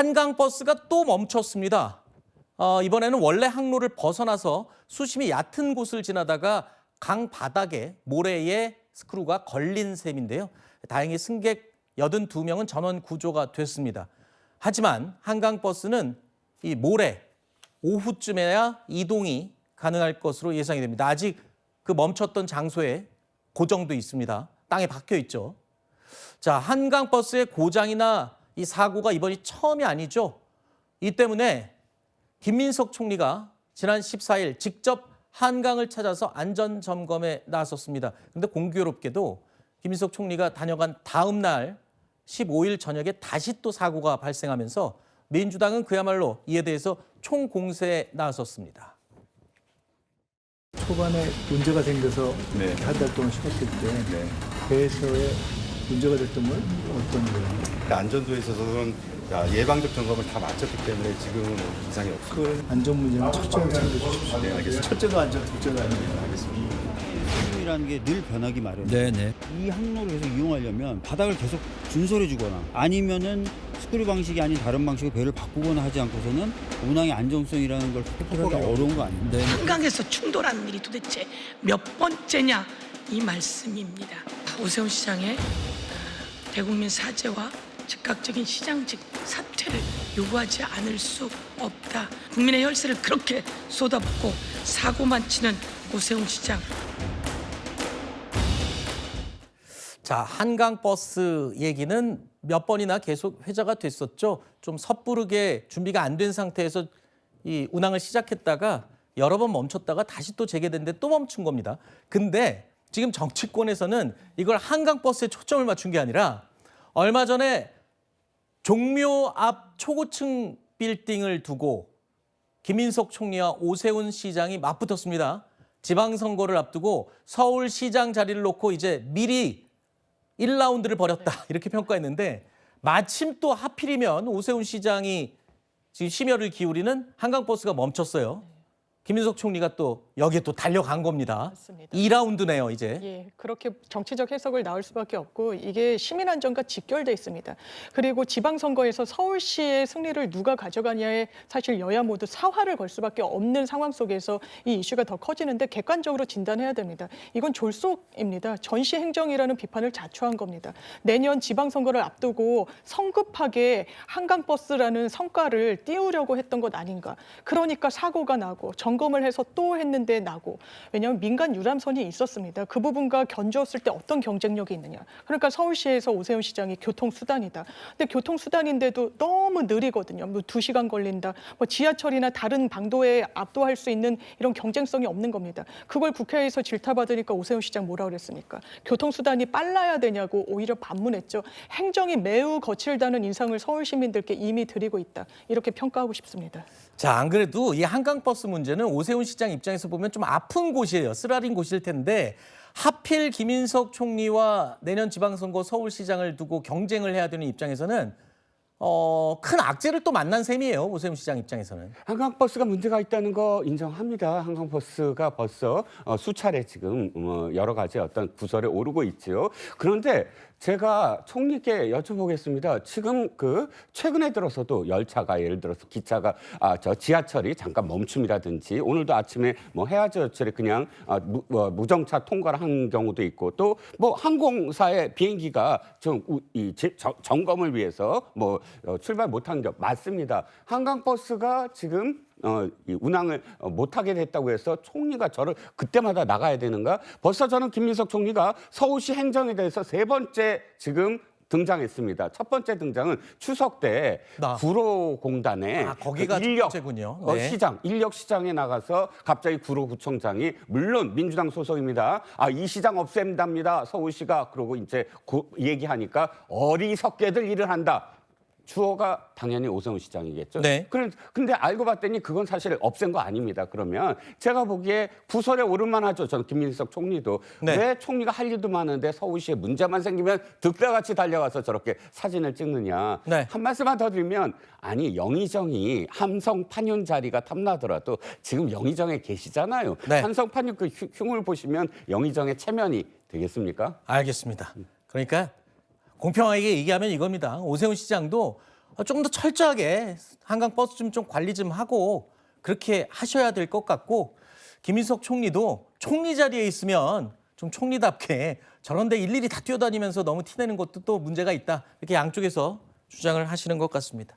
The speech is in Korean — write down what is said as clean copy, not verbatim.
한강버스가 또 멈췄습니다. 이번에는 원래 항로를 벗어나서 수심이 얕은 곳을 지나다가 강 바닥에 모래에 스크루가 걸린 셈인데요. 다행히 승객 82명은 전원 구조가 됐습니다. 하지만 한강버스는 이 모레 오후쯤에야 이동이 가능할 것으로 예상이 됩니다. 아직 그 멈췄던 장소에 고정도 있습니다. 땅에 박혀 있죠. 자, 한강버스의 고장이나 이 사고가 이번이 처음이 아니죠. 이 때문에 김민석 총리가 지난 14일 직접 한강을 찾아서 안전 점검에 나섰습니다. 그런데 공교롭게도 김민석 총리가 다녀간 다음 날 15일 저녁에 다시 또 사고가 발생하면서 민주당은 그야말로 이에 대해서 총공세에 나섰습니다. 초반에 문제가 생겨서 한 달 동안 쉬었을 때 배에서의 문제가 됐던 건 어떤 거예요? 안전도에 있어서는 예방적 점검을 다 마쳤기 때문에 지금은 이상이 없습니다. 그 안전 문제는 철저히 챙겨주십시오. 네, 알겠습니다. 첫째도 안전, 둘째도 안전. 알겠습니다. 이라는 게 늘 변하기 마련이에요. 이 항로를 계속 이용하려면 바닥을 계속 준설해주거나 아니면은 스크류 방식이 아닌 다른 방식으로 배를 바꾸거나 하지 않고서는 운항의 안정성이라는 걸 확보하기 어려운 거 아닙니까? 한강에서 충돌하는 일이 도대체 몇 번째냐 이 말씀입니다. 오세훈 시장의 대국민 사죄와 즉각적인 시장직 사퇴를 요구하지 않을 수 없다. 국민의 혈세를 그렇게 쏟아붓고 사고만 치는 오세훈 시장. 자, 한강버스 얘기는 몇 번이나 계속 회자가 됐었죠. 좀 섣부르게 준비가 안 된 상태에서 이 운항을 시작했다가 여러 번 멈췄다가 다시 또 재개됐는데 또 멈춘 겁니다. 근데 지금 정치권에서는 이걸 한강버스에 초점을 맞춘 게 아니라 얼마 전에 종묘 앞 초고층 빌딩을 두고 김민석 총리와 오세훈 시장이 맞붙었습니다. 지방선거를 앞두고 서울시장 자리를 놓고 이제 미리 1라운드를 벌였다 이렇게 평가했는데 마침 또 하필이면 오세훈 시장이 지금 심혈을 기울이는 한강버스가 멈췄어요. 김민석 총리가 또 여기에 또 달려간 겁니다. 맞습니다. 2라운드네요, 이제. 예, 그렇게 정치적 해석을 나올 수밖에 없고 이게 시민안전과 직결돼 있습니다. 그리고 지방선거에서 서울시의 승리를 누가 가져가냐에 사실 여야 모두 사활을 걸 수밖에 없는 상황 속에서 이 이슈가 더 커지는데 객관적으로 진단해야 됩니다. 이건 졸속입니다. 전시행정이라는 비판을 자초한 겁니다. 내년 지방선거를 앞두고 성급하게 한강버스라는 성과를 띄우려고 했던 것 아닌가. 그러니까 사고가 나고 점검을 해서 또 했는데 나고. 왜냐하면 민간 유람선이 있었습니다. 그 부분과 견주었을 때 어떤 경쟁력이 있느냐. 그러니까 서울시에서 오세훈 시장이 교통수단이다. 근데 교통수단인데도 너무 느리거든요. 뭐 2시간 걸린다. 뭐 지하철이나 다른 방도에 압도할 수 있는 이런 경쟁성이 없는 겁니다. 그걸 국회에서 질타받으니까 오세훈 시장 뭐라 그랬습니까? 교통수단이 빨라야 되냐고 오히려 반문했죠. 행정이 매우 거칠다는 인상을 서울 시민들께 이미 드리고 있다. 이렇게 평가하고 싶습니다. 자, 안 그래도 이 한강버스 문제는 오세훈 시장 입장에서 보면 좀 아픈 곳이에요. 쓰라린 곳일 텐데 하필 김민석 총리와 내년 지방선거 서울시장을 두고 경쟁을 해야 되는 입장에서는 큰 악재를 또 만난 셈이에요. 오세훈 시장 입장에서는. 한강버스가 문제가 있다는 거 인정합니다. 한강버스가 벌써 수차례 지금 여러 가지 어떤 구설에 오르고 있죠. 그런데 제가 총리께 여쭤보겠습니다. 지금 최근에 들어서도 열차가 예를 들어서 기차가 지하철이 잠깐 멈춤이라든지 오늘도 아침에 뭐 해야지열차를 그냥 무정차 통과를 한 경우도 있고 또 뭐 항공사의 비행기가 좀 점검을 위해서 출발 못한 적 맞습니다. 한강버스가 지금 이 운항을 못하게 됐다고 해서 총리가 저를 그때마다 나가야 되는가? 벌써 저는 김민석 총리가 서울시 행정에 대해서 3번째 지금 등장했습니다. 첫 번째 등장은 추석 때 구로공단에 거기가 인력 첫째군요. 인력 시장에 나가서 갑자기 구로구청장이 물론 민주당 소속입니다. 이 시장 없앤답니다. 서울시가 그러고 이제 얘기하니까 어리석게들 일을 한다. 주어가 당연히 오세훈 시장이겠죠. 네. 근데 알고 봤더니 그건 사실 없앤 거 아닙니다. 그러면 제가 보기에 구설에 오를만 하죠. 저는 김민석 총리도. 네. 왜 총리가 할 일도 많은데 서울시에 문제만 생기면 득달같이 달려가서 저렇게 사진을 찍느냐. 네. 한 말씀만 더 드리면 영의정이 함성 판윤 자리가 탐나더라도 지금 영의정에 계시잖아요. 네. 함성 판윤 그 흉을 보시면 영의정의 체면이 되겠습니까? 알겠습니다. 그러니까 공평하게 얘기하면 이겁니다. 오세훈 시장도 조금 더 철저하게 한강 버스 좀 관리 좀 하고 그렇게 하셔야 될 것 같고, 김인석 총리도 총리 자리에 있으면 좀 총리답게 저런데 일일이 다 뛰어다니면서 너무 티내는 것도 또 문제가 있다. 이렇게 양쪽에서 주장을 하시는 것 같습니다.